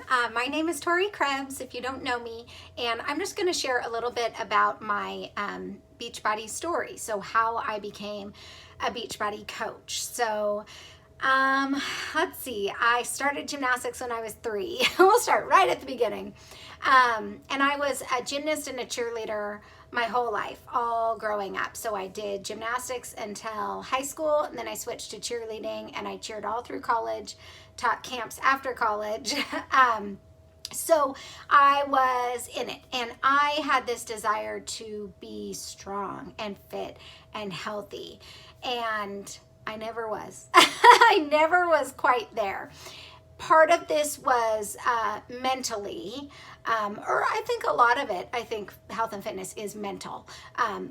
My name is Tori Krebs, if you don't know me, and I'm just going to share a little bit about my Beachbody story. So how I became a Beachbody coach. So let's see, I started gymnastics when I was 3. We'll start right at the beginning. And I was a gymnast and a cheerleader my whole life, all growing up. So I did gymnastics until high school, and then I switched to cheerleading, and I cheered all through college, taught camps after college. So I was in it, and I had this desire to be strong and fit and healthy, and I never was. I never was quite there. Part of this was mentally, or I think a lot of it, I think health and fitness is mental,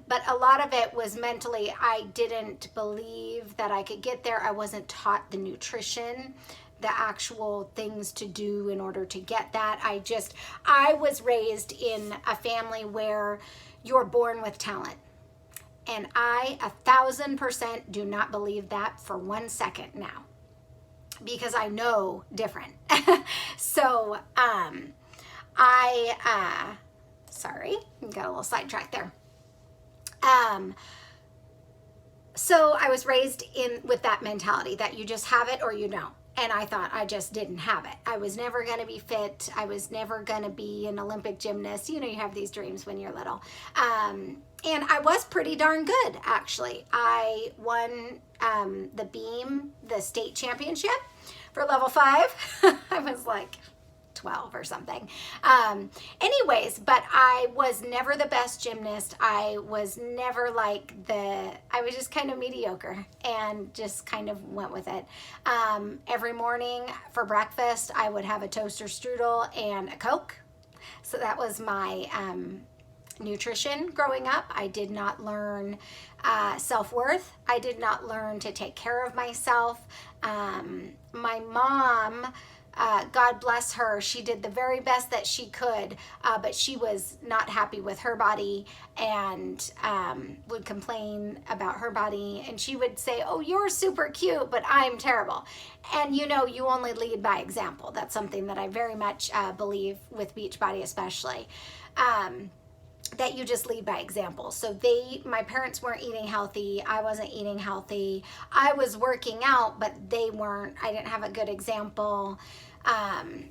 but a lot of it was mentally. I didn't believe that I could get there. I wasn't taught the nutrition, the actual things to do in order to get that. I was raised in a family where you're born with talent. And I 1,000% do not believe that for 1 second now, because I know different. So sorry, got a little sidetracked there. So I was raised with that mentality that you just have it or you don't. And I thought I just didn't have it. I was never going to be fit. I was never going to be an Olympic gymnast. You know, you have these dreams when you're little. And I was pretty darn good, actually. I won the beam, the state championship for level 5. I was like 12 or something. Anyways, but I was never the best gymnast. I was never I was just kind of mediocre and just kind of went with it. Every morning for breakfast, I would have a toaster strudel and a Coke. So that was my nutrition growing up. I did not learn self-worth. I did not learn to take care of myself. My mom, God bless her, she did the very best that she could, but she was not happy with her body and would complain about her body. And she would say, "Oh, you're super cute, but I'm terrible." And you know, you only lead by example. That's something that I very much believe with Beachbody especially. That you just lead by example. So my parents weren't eating healthy. I wasn't eating healthy. I was working out, but they weren't. I didn't have a good example.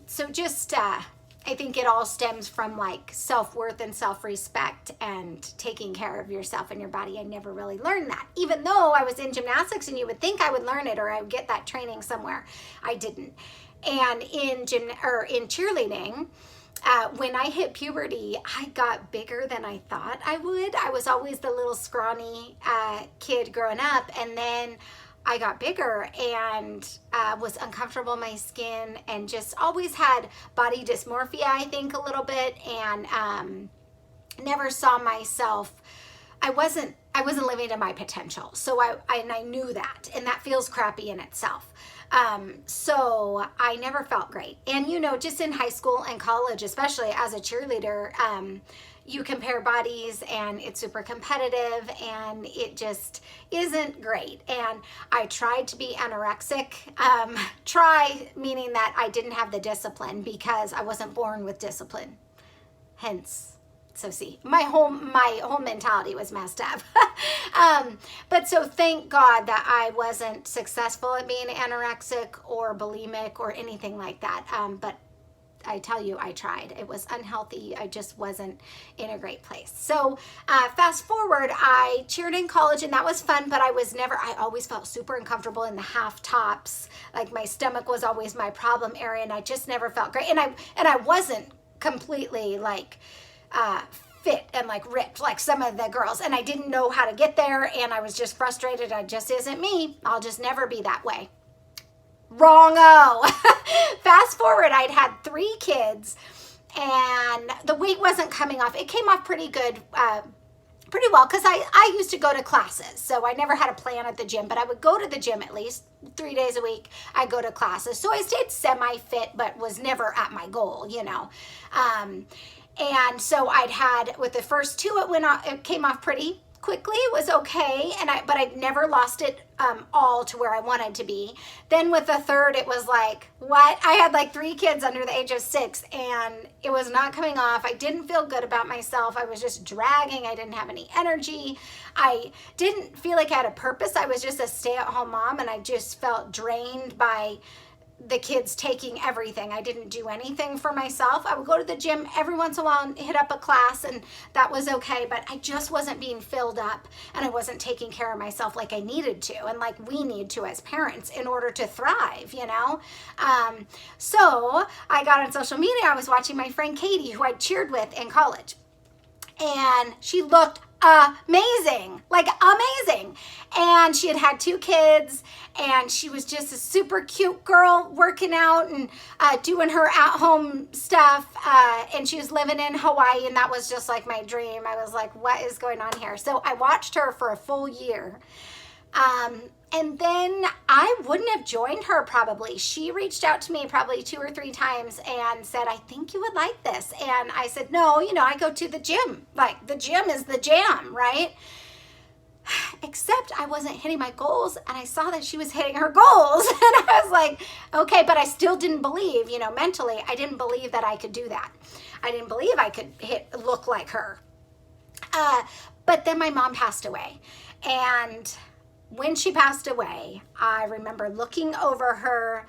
So just, I think it all stems from self-worth and self-respect and taking care of yourself and your body. I never really learned that. Even though I was in gymnastics and you would think I would learn it or I would get that training somewhere, I didn't. And in cheerleading, when I hit puberty, I got bigger than I thought I would. I was always the little scrawny kid growing up, and then I got bigger and was uncomfortable in my skin and just always had body dysmorphia, I think, a little bit, and never saw myself. I wasn't living to my potential. So I knew that, and that feels crappy in itself. So I never felt great. And, you know, just in high school and college, especially as a cheerleader, you compare bodies and it's super competitive and it just isn't great. And I tried to be anorexic, try meaning that I didn't have the discipline because I wasn't born with discipline. Hence, so see, my whole mentality was messed up. But so thank God that I wasn't successful at being anorexic or bulimic or anything like that. But I tell you, I tried. It was unhealthy. I just wasn't in a great place. So fast forward, I cheered in college and that was fun, but I always felt super uncomfortable in the half tops. Like my stomach was always my problem area and I just never felt great. And I wasn't completely fit and ripped like some of the girls, and I didn't know how to get there, and I was just frustrated. I just isn't me. I'll just never be that way. Wrong-o. Fast forward, I'd had 3 kids and the weight wasn't coming off. It came off pretty good, pretty well, because I used to go to classes, so I never had a plan at the gym, but I would go to the gym at least 3 days a week. I go to classes, so I stayed semi-fit, but was never at my goal, you know. And so I'd had, with the first 2, it came off pretty quickly. It was okay, but I never lost it all to where I wanted to be. Then with the third, it was like, what? I had like 3 kids under the age of 6, and it was not coming off. I didn't feel good about myself. I was just dragging. I didn't have any energy. I didn't feel like I had a purpose. I was just a stay-at-home mom, and I just felt drained by the kids taking everything. I didn't do anything for myself. I would go to the gym every once in a while and hit up a class, and that was okay, but I just wasn't being filled up, and I wasn't taking care of myself like I needed to, and like we need to as parents in order to thrive, you know? So I got on social media. I was watching my friend Katie, who I cheered with in college, and she looked amazing, like amazing. And she had had 2 kids, and she was just a super cute girl working out and doing her at-home stuff. And she was living in Hawaii, and that was just like my dream. I was like, what is going on here? So I watched her for a full year. And then I wouldn't have joined her probably. She reached out to me probably 2 or 3 times and said, I think you would like this. And I said, no, you know, I go to the gym. Like, the gym is the jam, right? Except I wasn't hitting my goals, and I saw that she was hitting her goals. And I was like, okay, but I still didn't believe, you know, mentally, I didn't believe that I could do that. I didn't believe I could look like her. But then my mom passed away. And when she passed away, I remember looking over her.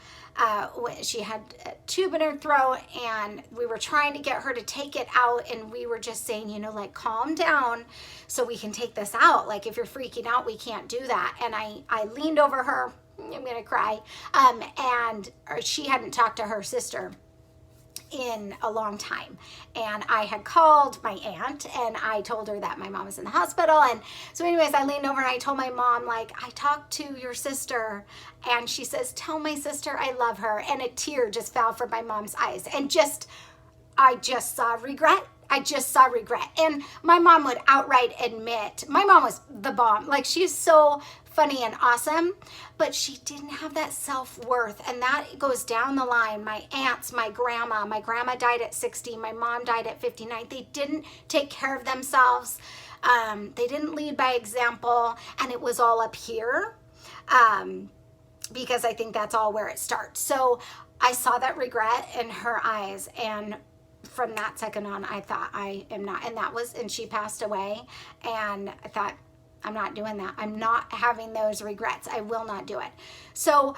She had a tube in her throat, and we were trying to get her to take it out, and we were just saying, you know, like, calm down so we can take this out. Like, if you're freaking out, we can't do that. And I leaned over her. I'm gonna cry. And she hadn't talked to her sister in a long time, and I had called my aunt, and I told her that my mom was in the hospital. And so anyways, I leaned over and I told my mom, like, I talked to your sister, and she says, tell my sister I love her. And a tear just fell from my mom's eyes, and I just saw regret. I just saw regret. And my mom would outright admit, my mom was the bomb. Like, she's so funny and awesome, but she didn't have that self-worth. And that goes down the line. My aunts, my grandma died at 60. My mom died at 59. They didn't take care of themselves. They didn't lead by example. And it was all up here, because I think that's all where it starts. So I saw that regret in her eyes, and from that second on, I thought, I am not. And she passed away, and I thought, I'm not doing that. I'm not having those regrets. I will not do it. So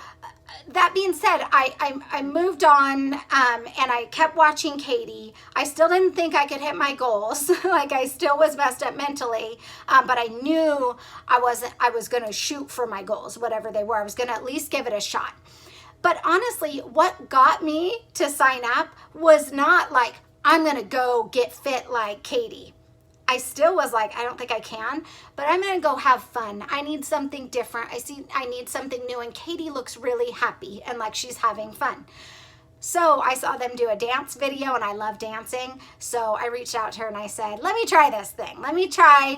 that being said, I moved on, and I kept watching Katie. I still didn't think I could hit my goals. Like, I still was messed up mentally, but I knew I was going to shoot for my goals, whatever they were. I was going to at least give it a shot. But honestly, what got me to sign up was not like, I'm going to go get fit like Katie. I still was like, I don't think I can, but I'm going to go have fun. I need something different. I need something new. And Katie looks really happy and like she's having fun. So I saw them do a dance video, and I love dancing. So I reached out to her and I said, let me try this thing. Let me try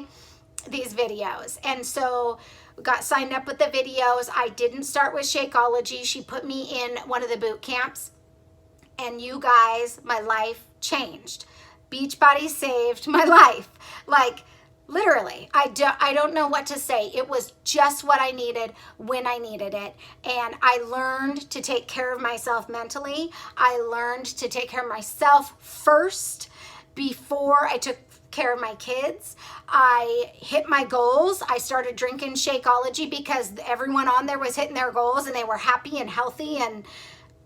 these videos. And so got signed up with the videos. I didn't start with Shakeology. She put me in one of the boot camps, and you guys, my life changed. Beachbody saved my life. Like, literally, I don't know what to say. It was just what I needed when I needed it. And I learned to take care of myself mentally. I learned to take care of myself first before I took care of my kids. I hit my goals. I started drinking Shakeology because everyone on there was hitting their goals, and they were happy and healthy, and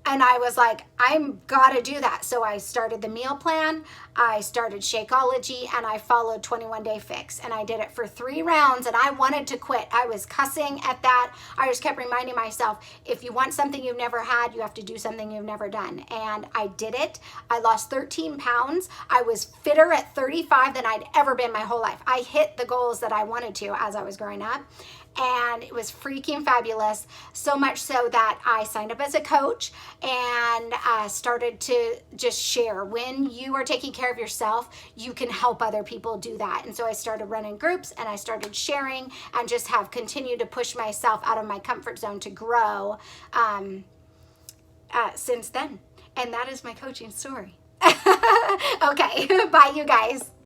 I was like, I'm gotta do that. So I started the meal plan, I started Shakeology, and I followed 21 Day Fix. And I did it for 3 rounds, and I wanted to quit. I was cussing at that. I just kept reminding myself, if you want something you've never had, you have to do something you've never done. And I did it. I lost 13 pounds. I was fitter at 35 than I'd ever been my whole life. I hit the goals that I wanted to as I was growing up. And it was freaking fabulous, so much so that I signed up as a coach and started to just share. When you are taking care of yourself, you can help other people do that. And so I started running groups, and I started sharing, and just have continued to push myself out of my comfort zone to grow since then. And that is my coaching story. Okay, bye you guys.